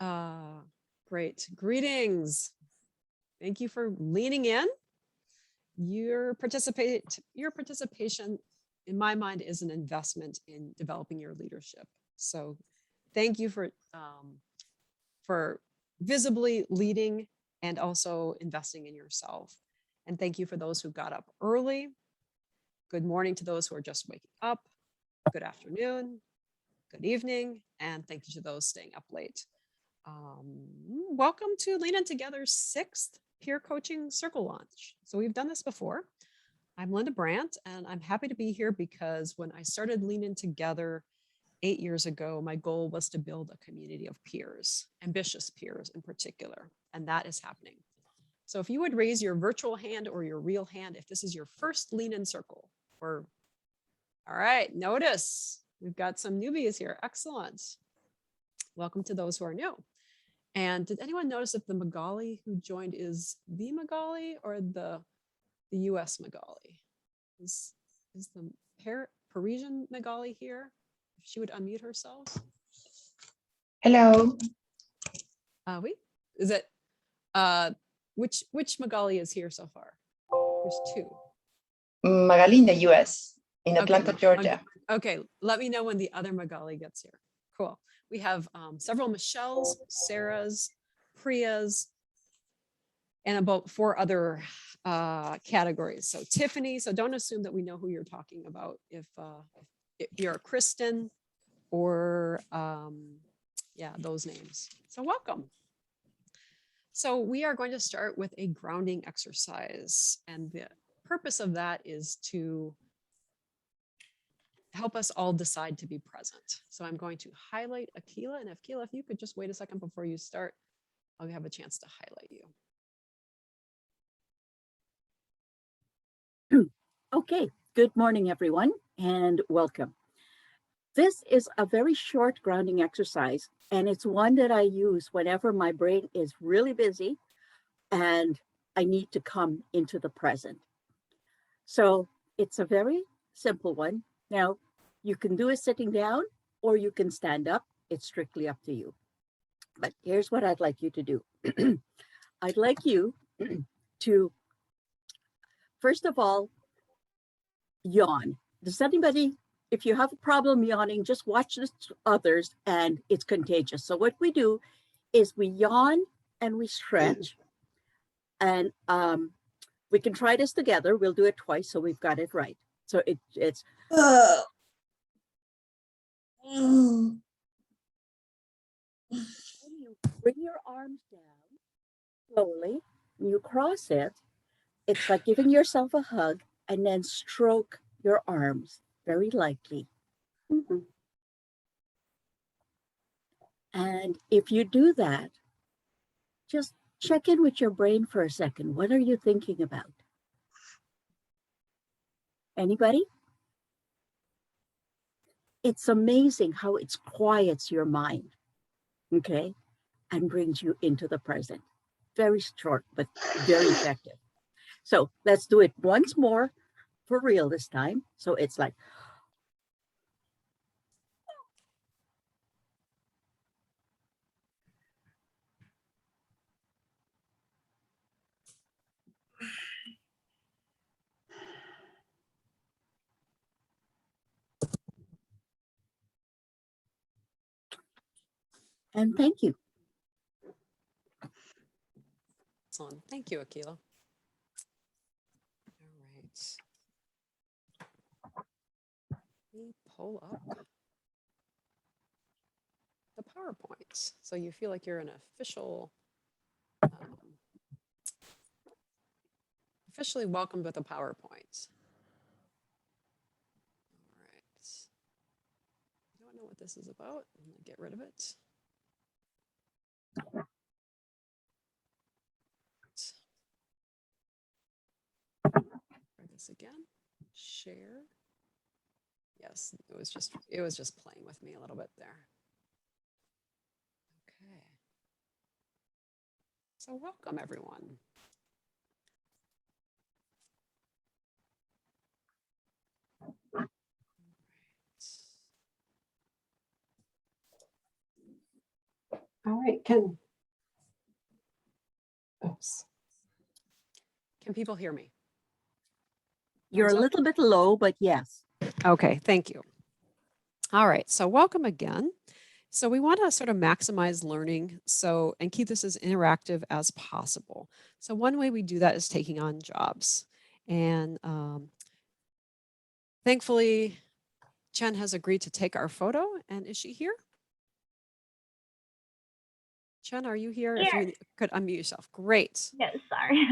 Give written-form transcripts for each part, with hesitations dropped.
Great. Greetings. Thank you for leaning in. Your participation, in my mind, is an investment in developing your leadership. So thank you for visibly leading and also investing in yourself. And thank you for those who got up early. Good morning to those who are just waking up. Good afternoon, good evening, and thank you to those staying up late. Welcome to Lean In Together's 6th peer coaching circle launch. So we've done this before. I'm Linda Brandt, and I'm happy to be here because when I started Lean In Together 8 years ago, my goal was to build a community of peers, ambitious peers in particular, and that is happening. So if you would raise your virtual hand or your real hand, if this is your first Lean In circle, or all right, notice we've got some newbies here. Excellent. Welcome to those who are new. And did anyone notice if the Magali who joined is the Magali or the US Magali? Is the Parisian Magali here? If she would unmute herself. Hello. Oui. Is it which Magali is here so far? There's 2. Magali in the US, in Atlanta, okay. Georgia. Okay, let me know when the other Magali gets here. Cool. We have several Michelles, Sarahs, Priyas, and about 4 other categories. So Tiffany, so don't assume that we know who you're talking about if you're a Kristen or yeah, those names. So welcome. So we are going to start with a grounding exercise, and the purpose of that is to help us all decide to be present. So I'm going to highlight Akeela, and Akeela, if you could just wait a second before you start, I'll have a chance to highlight you. Okay, good morning, everyone, and welcome. This is a very short grounding exercise, and it's one that I use whenever my brain is really busy and I need to come into the present. So it's a very simple one. Now, you can do it sitting down or you can stand up. It's strictly up to you. But here's what I'd like you to do. I'd like you to, first of all, yawn. Does anybody, if you have a problem yawning, just watch others and it's contagious. So what we do is we yawn and we stretch. And we can try this together. We'll do it twice so we've got it right. So it's you bring your arms down slowly, you cross it. It's like giving yourself a hug and then stroke your arms very lightly. Mm-hmm. And if you do that, just check in with your brain for a second. What are you thinking about? Anybody? It's amazing how it quiets your mind, okay, and brings you into the present. Very short, but very effective. So let's do it once more for real this time. So it's like, and thank you. Excellent. Thank you, Akeela. All right. Let me pull up the PowerPoint so you feel like you're an officially welcomed with a PowerPoint. All right. I don't know what this is about. I'm going to get rid of it. Try this again. Share. Yes, it was just playing with me a little bit there. Okay. So welcome, everyone. All right, oops. Can people hear me? You're a Thumbs up? little bit low, but yes. Okay, thank you. All right, so welcome again. So we want to sort of maximize learning and keep this as interactive as possible. So one way we do that is taking on jobs. And thankfully, Qian has agreed to take our photo. And is she here? Qian, are you here? Here. If you could unmute yourself. Great. Yes, sorry.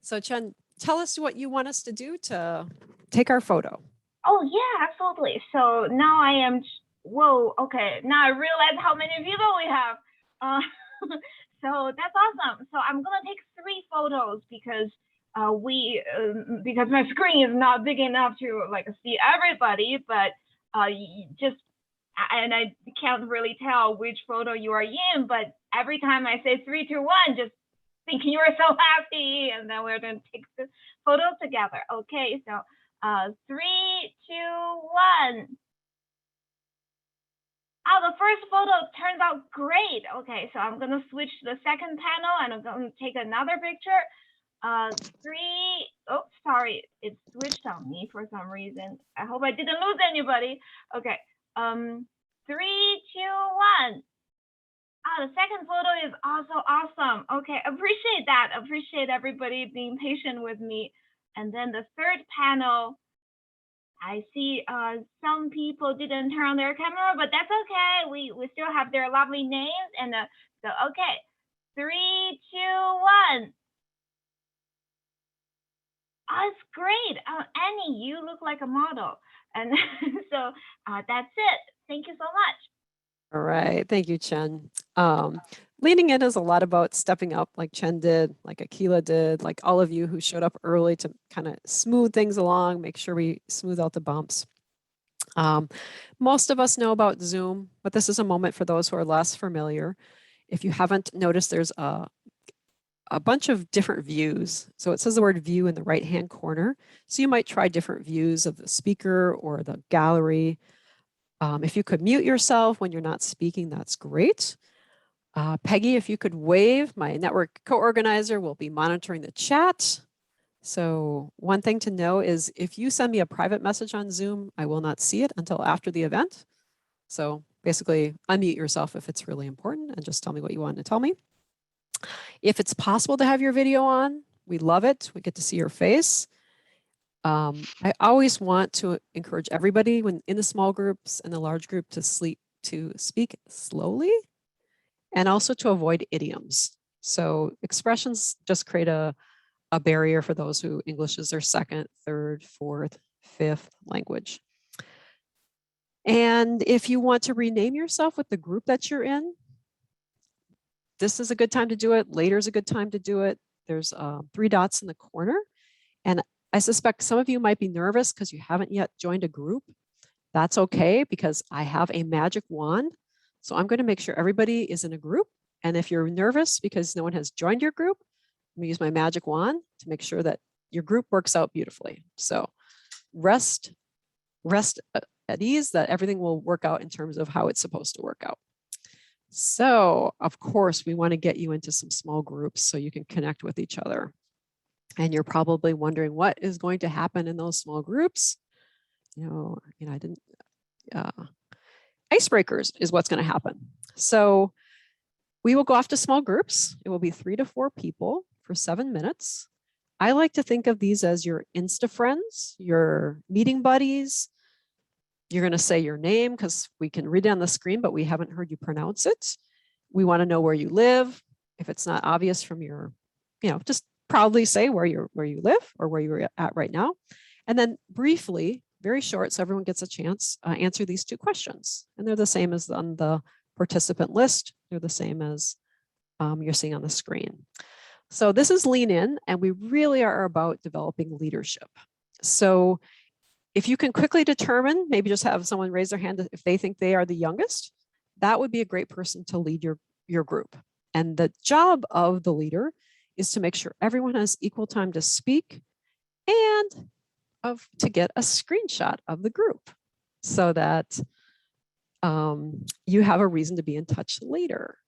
So Qian, tell us what you want us to do to take our photo. Oh yeah, absolutely. So now I am, whoa, okay. Now I realize how many people we have. So that's awesome. So I'm gonna take 3 photos because because my screen is not big enough to like see everybody, but and I can't really tell which photo you are in, but every time I say 3, 2, 1, just thinking you are so happy, and then we're gonna take the photo together. Okay, so 3, 2, 1. Oh, the first photo turns out great. Okay, so I'm gonna switch to the second panel and I'm gonna take another picture. 3, oh, sorry, it switched on me for some reason. I hope I didn't lose anybody. Okay, 3, 2, 1. Oh, the second photo is also awesome. Okay, appreciate that. Appreciate everybody being patient with me. And then the third panel, I see some people didn't turn on their camera, but that's okay. We still have their lovely names. And so, okay, 3, 2, 1. Oh, it's great. Annie, you look like a model. And so that's it. Thank you so much. All right, thank you, Qian. Leaning in is a lot about stepping up like Qian did, like Akeela did, like all of you who showed up early to kind of smooth things along, make sure we smooth out the bumps. Most of us know about Zoom, but this is a moment for those who are less familiar. If you haven't noticed, there's a bunch of different views. So it says the word view in the right-hand corner. So you might try different views of the speaker or the gallery. If you could mute yourself when you're not speaking, that's great. Peggy, if you could wave, my network co-organizer will be monitoring the chat. So one thing to know is if you send me a private message on Zoom, I will not see it until after the event. So basically unmute yourself if it's really important and just tell me what you want to tell me. If it's possible to have your video on, we love it. We get to see your face. I always want to encourage everybody when in the small groups and the large group to speak slowly and also to avoid idioms. So expressions just create a barrier for those who English is their second, third, fourth, fifth language. And if you want to rename yourself with the group that you're in, this is a good time to do it. Later is a good time to do it. There's 3 dots in the corner. And I suspect some of you might be nervous because you haven't yet joined a group. That's okay because I have a magic wand. So I'm going to make sure everybody is in a group. And if you're nervous because no one has joined your group, I'm going to use my magic wand to make sure that your group works out beautifully. So rest at ease that everything will work out in terms of how it's supposed to work out. So of course, we want to get you into some small groups so you can connect with each other. And you're probably wondering what is going to happen in those small groups. I didn't, icebreakers is what's going to happen. So we will go off to small groups. It will be 3 to 4 people for 7 minutes. I like to think of these as your Insta friends, your meeting buddies. You're going to say your name because we can read it on the screen, but we haven't heard you pronounce it. We want to know where you live. If it's not obvious from your, just proudly say where you live or where you're at right now. And then briefly, very short, so everyone gets a chance, answer these 2 questions. And they're the same as on the participant list. They're the same as you're seeing on the screen. So this is Lean In, and we really are about developing leadership. So if you can quickly determine, maybe just have someone raise their hand if they think they are the youngest, that would be a great person to lead your group. And the job of the leader is to make sure everyone has equal time to speak and to get a screenshot of the group so that you have a reason to be in touch later.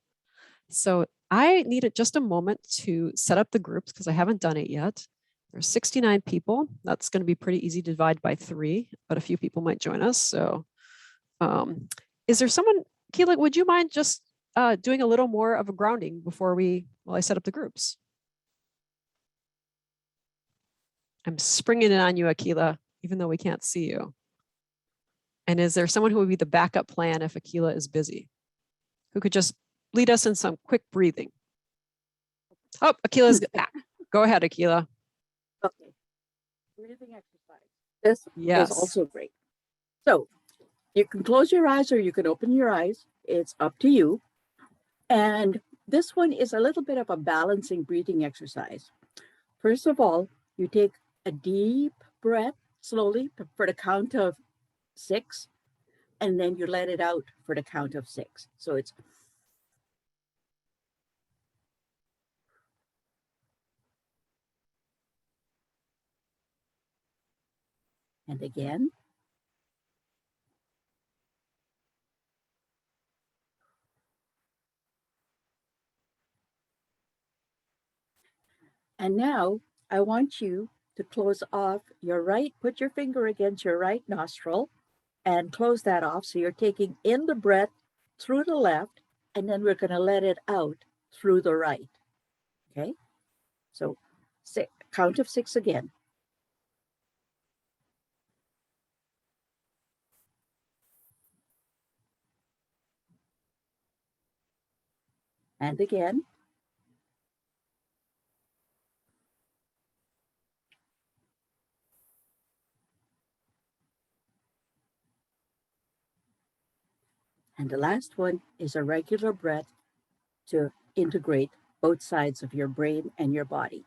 So I needed just a moment to set up the groups because I haven't done it yet. There's 69 people. That's going to be pretty easy to divide by 3, but a few people might join us. So is there someone, Akeela, would you mind just doing a little more of a grounding before I set up the groups? I'm springing it on you, Akeela, even though we can't see you. And is there someone who would be the backup plan if Akeela is busy? Who could just lead us in some quick breathing? Oh, Akeela's back. Go ahead, Akeela. Okay. Breathing exercise. This Yes. is also great. So you can close your eyes or you can open your eyes. It's up to you. And this one is a little bit of a balancing breathing exercise. First of all, you take a deep breath slowly for the count of 6, and then you let it out for the count of 6. So it's and again. And now I want you to close off your right, put your finger against your right nostril and close that off. So you're taking in the breath through the left, and then we're going to let it out through the right. Okay. So count of 6 again. And again. And the last one is a regular breath to integrate both sides of your brain and your body.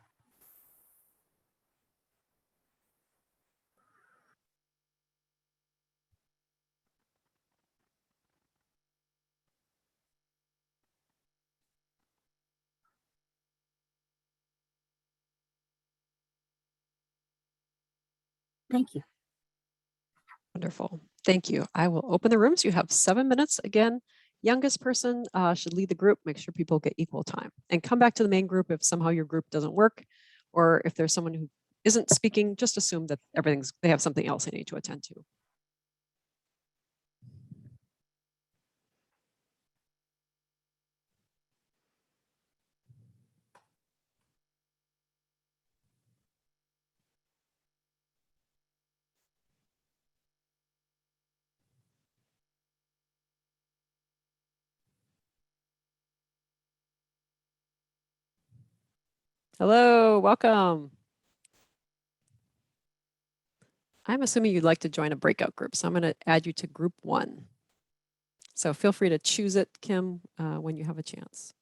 Thank you. Wonderful. Thank you. I will open the rooms. You have 7 minutes. Again, youngest person should lead the group. Make sure people get equal time and come back to the main group if somehow your group doesn't work, or if there's someone who isn't speaking, just assume that they have something else they need to attend to. Hello, welcome. I'm assuming you'd like to join a breakout group, so I'm going to add you to group 1. So feel free to choose it, Kim, when you have a chance.